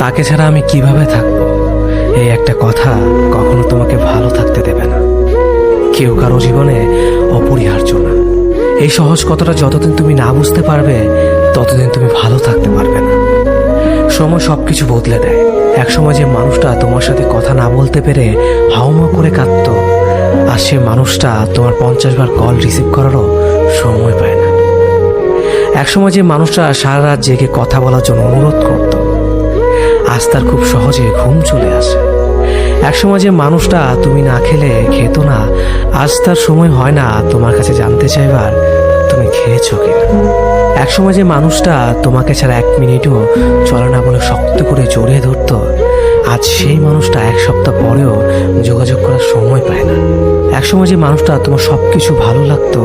তাকে ছাড়া আমি কিভাবে থাকবো, এই একটা কথা কখনো তোমাকে ভালো থাকতে দেবে না। কেউ কারো জীবনে অপরিহার্য না। এই সহজ কথাটা যতদিন তুমি না বুঝতে পারবে, ততদিন তুমি ভালো থাকতে পারবে না। সময় সবকিছু বদলে দেয়। একসময় যে মানুষটা তোমার সাথে কথা না বলতে পেরে হাউমাউ করে কাঁদত, আর সে মানুষটা তোমার 50 বার কল রিসিভ করারও সময় পায় না। একসময় যে মানুষটা সারা রাত জেগে কথা বলার জন্য অনুরোধ করত, আজ তার খুব সহজে ঘুম চলে আসে। একসময় যে মানুষটা তুমি না খেলে খেত না, আজ তার সময় হয় না তোমার কাছে জানতে চাইবার তুমি খেয়েছো কিনা। একসময় যে মানুষটা তোমাকে ছাড়া 1 মিনিটও চলে না বলে শক্ত করে জড়িয়ে ধরত, আজ সেই মানুষটা 1 সপ্তাহ পরেও যোগাযোগ করার সময় পায় না। একসময় যে মানুষটা তোমার সবকিছু ভালো লাগতো,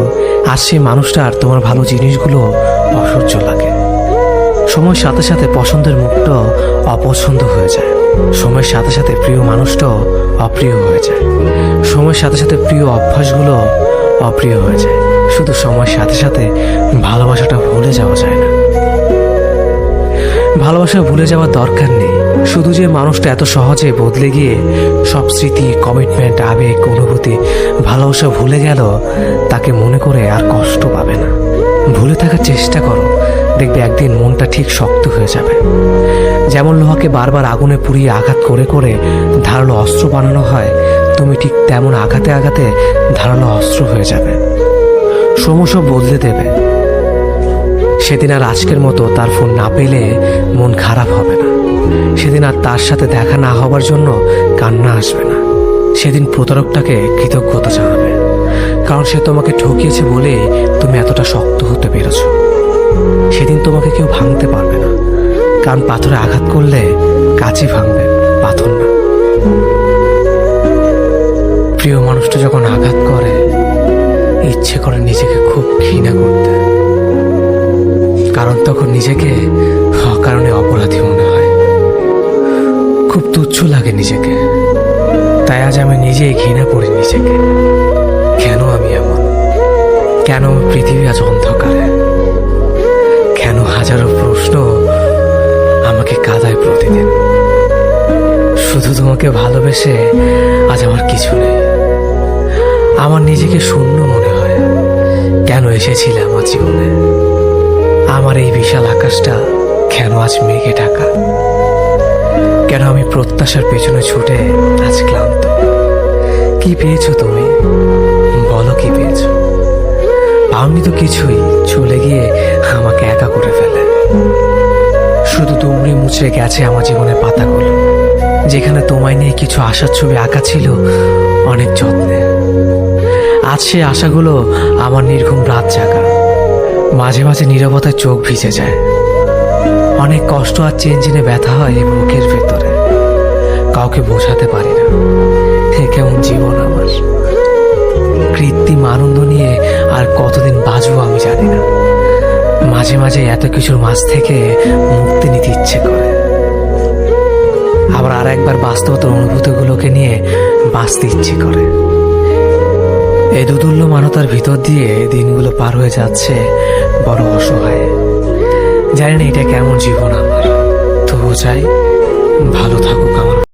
আজ সেই মানুষটার তোমার ভালো জিনিসগুলো অসহ্য লাগে। সময়ের সাথে সাথে পছন্দের মুখটাও অপছন্দ হয়ে যায়। সময়ের সাথে সাথে প্রিয় মানুষটাও অপ্রিয় হয়ে যায়। সময়ের সাথে সাথে প্রিয় অভ্যাসগুলো অপ্রিয় হয়ে যায়। শুধু সময়ের সাথে সাথে ভালোবাসাটা ভুলে যাওয়া যায় না। ভালোবাসা ভুলে যাওয়ার দরকার নেই। শুধু যে মানুষটা এত সহজে বদলে গিয়ে সব স্মৃতি, কমিটমেন্ট, আবেগ, অনুভূতি, ভালোবাসা ভুলে গেল, তাকে মনে করে আর কষ্ট পাবে না। ভুলে থাকার চেষ্টা করো, দেখবে একদিন মনটা ঠিক শক্ত হয়ে যাবে। যেমন লোহাকে বারবার আগুনে পুড়িয়ে আঘাত করে করে ধারালো অস্ত্র বানানো হয়, তুমি ঠিক তেমন আঘাতে আঘাতে ধারালো অস্ত্র হয়ে যাবে। সময় সব বদলে দেবে। সেদিন আর আজকের মতো তার ফোন না পেলে মন খারাপ হবে না। সেদিন আর তার সাথে দেখা না হবার জন্য কান্না আসবে না। সেদিন প্রতারকটাকে কৃতজ্ঞতা জানাবে, কারণ সে তোমাকে ঠকিয়েছে বলে তুমি এতটা শক্ত হতে পেরেছ। সেদিন তোমাকে কেউ ভাঙতে পারবে না, কারণ পাথরে আঘাত করলে কাঁচই ভাঙবে, পাথর না। প্রিয় মানুষটা যখন আঘাত করে, ইচ্ছে করে নিজেকে খুব ঘৃণা করতে, কারণ তখন নিজেকে অকারণে অপরাধী মনে হয়, খুব তুচ্ছ লাগে নিজেকে। তাই আজ আমি নিজেই ঘৃণা করি নিজেকে। কেন আমি এমন? কেন পৃথিবী আজ অন্ধকারে? কেন হাজারো প্রশ্ন আমাকে কাঁদায় প্রতিদিন? শুধু তোমাকে ভালোবেসে আজ আমার কিছু নেই। আমার নিজেকে শূন্য মনে হয়। কেন এসেছিলে আমার জীবনে? আমার এই বিশাল আকাশটা কেন আজ মেঘে ঢাকা? কেন আমি প্রত্যাশার পেছনে ছুটে আজ ক্লান্ত? কি পেয়েছো তুমি? বলো কি পেয়েছো? পাওনি তো কিছুই, চলে গিয়ে আমাকে একা করে ফেলে। শুধু দুমড়ে মুচড়ে গেছে আমার জীবনের পাতাগুলো, যেখানে তোমায় নিয়ে কিছু আশার ছবি আঁকা ছিল অনেক যত্নে। আজ সেই আশাগুলো আমার নির্ঘুম রাত জাগা। মাঝে মাঝে নীরবতায় চোখ ভিজে যায়। অনেক কষ্ট আর চেনচিনে ব্যথা হয় এই বুকের ভেতরে। কাউকে বোঝাতে পারি না এ কেমন জীবন আমার। কৃত্রিম আনন্দ নিয়ে আর কতদিন বাঁচবো আমি জানি না। মাঝে মাঝে এত কিছুর মাঝ থেকে মুক্তি নিতে ইচ্ছে করে, আবার আর একবার বাস্তবতার অনুভূতিগুলোকে নিয়ে বাঁচতে ইচ্ছে করে। এই দুতুল্য মানবতার ভিতর দিয়ে দিনগুলো পার হয়ে যাচ্ছে বড় অসহায়। জানি না এটা কেমন জীবন আমার, তবু চাই ভালো থাকুক আমার।